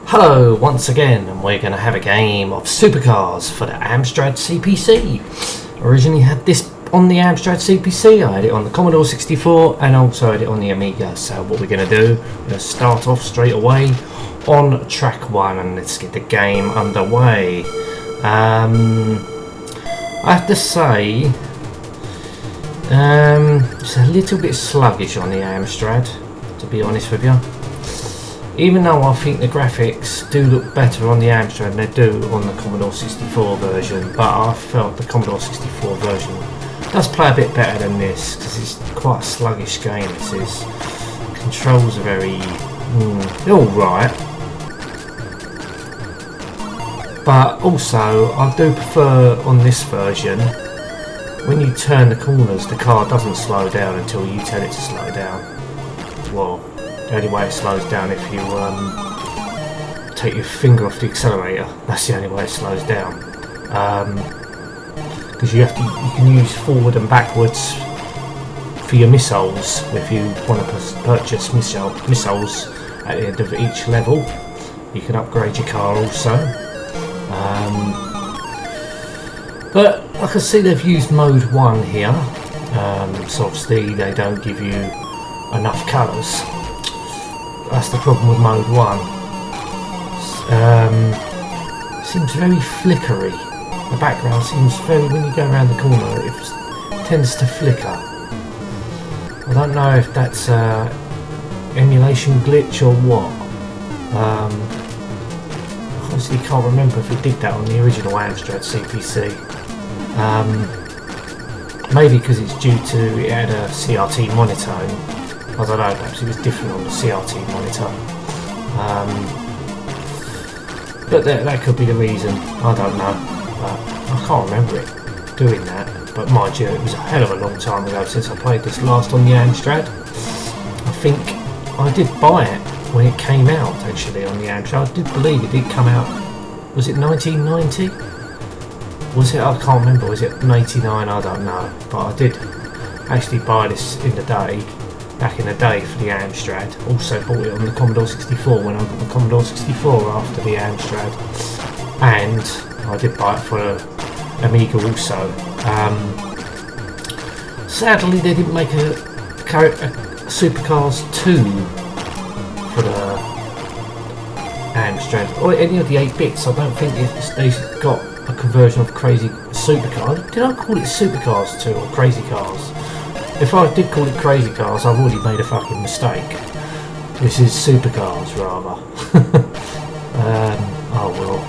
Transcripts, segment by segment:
Hello once again, and we're going to have a game of supercars for the Amstrad CPC. Originally had this on the Amstrad CPC, I had it on the Commodore 64 and also had it on the Amiga. So what we're going to do, we're going to start off straight away on track 1 and let's get the game underway. I have to say, it's a little bit sluggish on the Amstrad, to be honest with you. Even though I think the graphics do look better on the Amstrad than they do on the Commodore 64 version, but I felt the Commodore 64 version does play a bit better than this because it's quite a sluggish game. This is. Controls are very they're alright, but also I do prefer on this version when you turn the corners the car doesn't slow down until you tell it to slow down. Well, the only way it slows down if you take your finger off the accelerator. That's the only way it slows down. Because you can use forward and backwards for your missiles if you want to purchase missiles at the end of each level. You can upgrade your car also. But I can see they've used mode 1 here. So obviously they don't give you enough colours. That's the problem with mode 1. Seems very flickery. The background seems very, when you go around the corner, it tends to flicker. I don't know if that's emulation glitch or what. I honestly can't remember if it did that on the original Amstrad CPC. Maybe because it's due to it had a CRT monotone. I don't know, perhaps it was different on the CRT monitor. But that could be the reason, I don't know. But I can't remember it doing that. But mind you, it was a hell of a long time ago since I played this last on the Amstrad. I think I did buy it when it came out actually on the Amstrad. I did believe it did come out, was it 1990? Was it? I can't remember, was it 99? I don't know. But I did actually buy this back in the day for the Amstrad. Also bought it on the Commodore 64 when I got the Commodore 64 after the Amstrad, and I did buy it for Amiga also. Sadly they didn't make a Supercars 2 for the Amstrad or any of the 8-bits. I don't think they've got a conversion of Crazy Supercars. Did I call it Supercars 2 or Crazy Cars? If I did call it Crazy Cars, I've already made a fucking mistake. This is Supercars, rather. Oh well,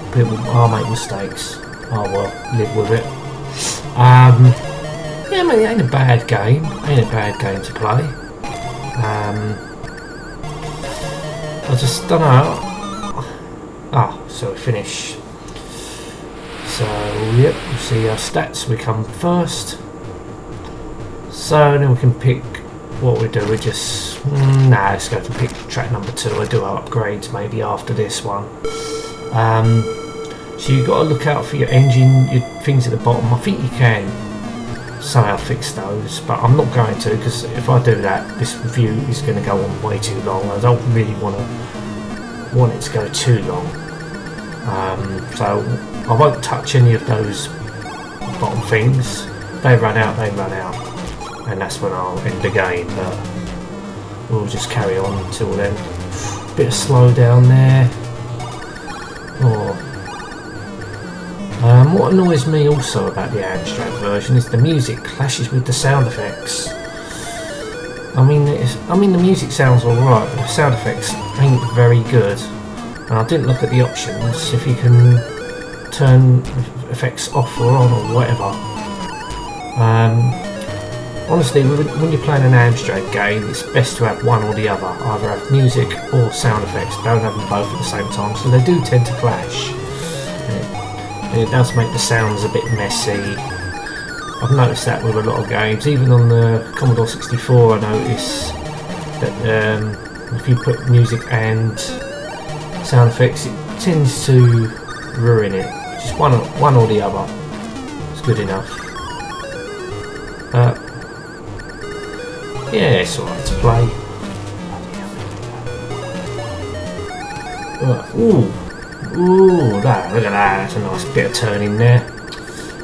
I'll make mistakes. Oh well, live with it. Yeah, mate, it ain't a bad game. Ain't a bad game to play. I just don't know. So we finish. So yep, we'll see our stats. We come first. So then we can pick what we do. We just let's go to pick track number 2. We'll do our upgrades maybe after this one. So you've got to look out for your engine, your things at the bottom. I think you can somehow fix those, but I'm not going to, because if I do that, this review is going to go on way too long. I don't really want it to go too long. So I won't touch any of those bottom things. They run out, and that's when I'll end the game, but we'll just carry on until then. Bit of slow down there. What annoys me also about the Amstrad version is the music clashes with the sound effects. I mean the music sounds alright, but the sound effects ain't very good. And I didn't look at the options, if you can turn effects off or on or whatever. Honestly, when you're playing an Amstrad game, it's best to have one or the other. Either have music or sound effects. Don't have them both at the same time, so they do tend to clash. And it does make the sounds a bit messy. I've noticed that with a lot of games. Even on the Commodore 64, I notice that if you put music and sound effects, it tends to ruin it. Just one or the other. It's good enough. Yeah, it's alright to play. Ooh, look at that, that's a nice bit of turning there.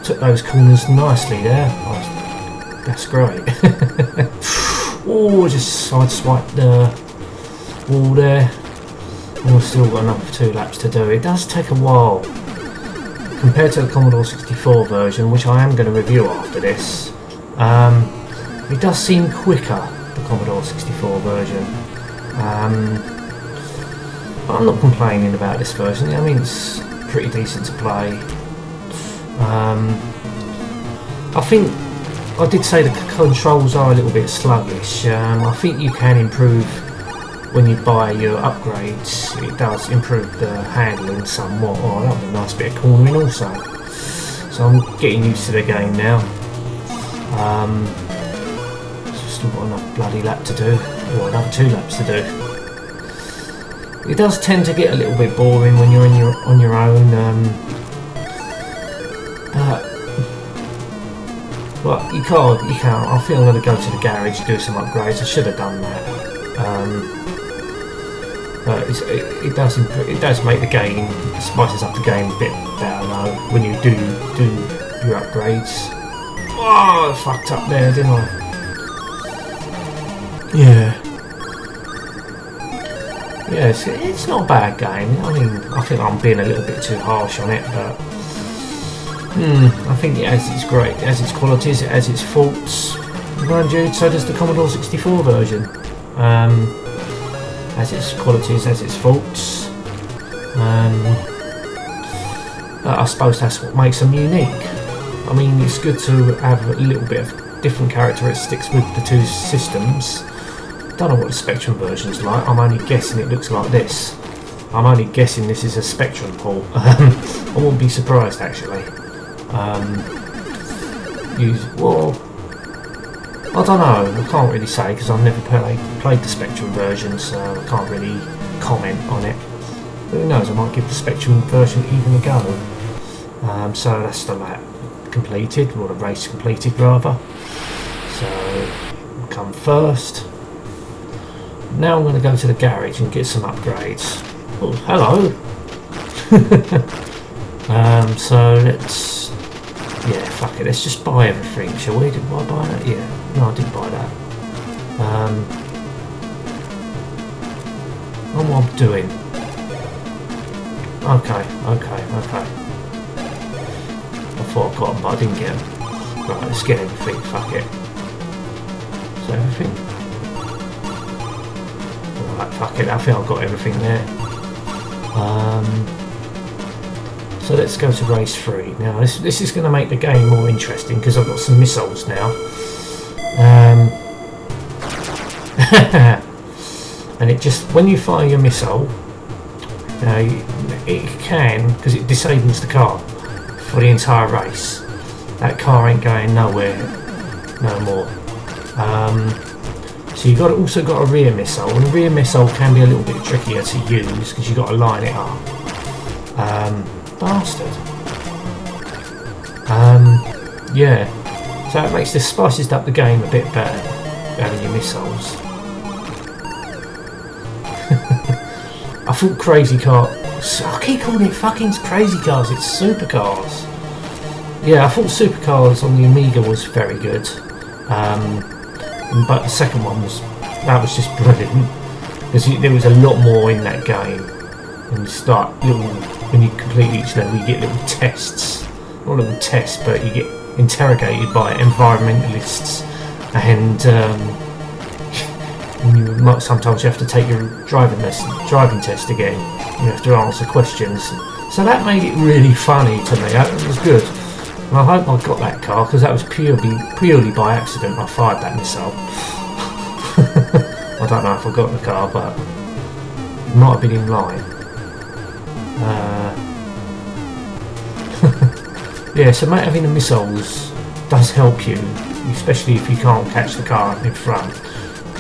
Took those corners nicely there. Oh, that's great. Oh, just sideswiped the wall there. And we've still got another 2 laps to do. It does take a while compared to the Commodore 64 version, which I am going to review after this. It does seem quicker, the Commodore 64 version. But I'm not complaining about this version. I mean, it's pretty decent to play. I think I did say the controls are a little bit sluggish. I think you can improve when you buy your upgrades. It does improve the handling somewhat. Oh, that was a nice bit of cornering also. So I'm getting used to the game now. Still got another bloody lap to do, or another 2 laps to do. It does tend to get a little bit boring when you're on your own. But you can't. I think I'm going to go to the garage and do some upgrades. I should have done that. But it does make the game, spices up the game a bit better though when you do your upgrades. Oh, I fucked up there, didn't I? Yeah. Yeah, it's not a bad game. I mean, I think I'm being a little bit too harsh on it, but I think it has its great, it has its qualities, it has its faults. Mind you, so does the Commodore 64 version. Has its qualities, has its faults. I suppose that's what makes them unique. I mean, it's good to have a little bit of different characteristics with the 2 systems. Don't know what the Spectrum version's like. I'm only guessing it looks like this. I'm only guessing this is a Spectrum port. I wouldn't be surprised actually. Well, I don't know. I can't really say because I've never played the Spectrum version, so I can't really comment on it. But who knows? I might give the Spectrum version even a go. So that's the lap completed, or the race completed rather. So I'll come first. Now I'm going to go to the garage and get some upgrades. Oh, hello! So let's... Yeah, fuck it, let's just buy everything, shall we? Did I buy that? Yeah. No, I didn't buy that. What am I doing? Okay. I thought I got them, but I didn't get them. Right, let's get everything, fuck it. So everything... Right, fuck it, I think I've got everything there. So let's go to race 3. Now this is going to make the game more interesting because I've got some missiles now. And it just, when you fire your missile, it can, because it disables the car for the entire race. That car ain't going nowhere no more. So you've also got a rear missile, and the rear missile can be a little bit trickier to use because you've got to line it up. Bastard. Yeah. So it makes this spices up the game a bit better, having your missiles. I thought crazy cars. I keep calling it fucking crazy cars. It's supercars. Yeah, I thought supercars on the Amiga was very good. But the second one was just brilliant because there was a lot more in that game. And when you complete each level, you get little tests. Not little tests, but you get interrogated by environmentalists, and sometimes you have to take your driving test again. You have to answer questions. So that made it really funny to me. That was good. And I hope I got that car because that was purely by accident. I fired that missile. I don't know if I got the car, but it might have been in line. Yeah, so having the missiles does help you, especially if you can't catch the car in front.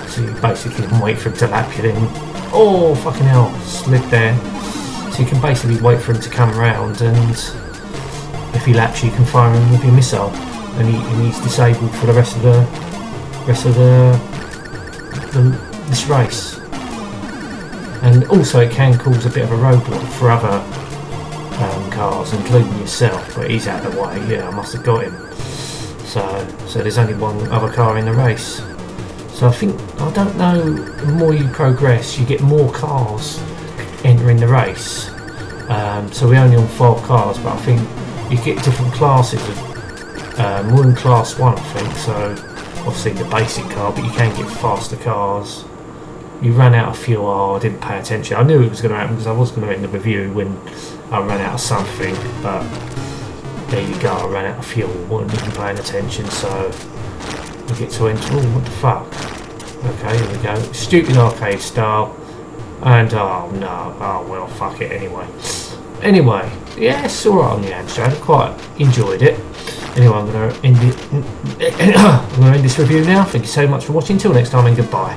So you basically can wait for him to lap you then. Oh, fucking hell, slid there. So you can basically wait for him to come around, and if he laps you, you can fire him with your missile, and he's disabled for the rest of this race. and also it can cause a bit of a roadblock for other cars, including yourself. But he's out of the way. Yeah, I must have got him. So there's only one other car in the race. So I don't know, the more you progress, you get more cars entering the race. So we're only on 5 cars, but I think you get different classes of, we're in class 1 I think, so obviously the basic car, but you can get faster cars. You ran out of fuel. I didn't pay attention. I knew it was going to happen because I was going to end the review when I ran out of something, but there you go, I ran out of fuel, wasn't even paying attention, so we get to enter. Oh, what the fuck? Okay, here we go. Stupid arcade style. And oh no, oh well, fuck it anyway. Anyway, yeah, it's alright on the Amstrad. I quite enjoyed it. Anyway, I'm going to end this review now. Thank you so much for watching. Till next time, and goodbye.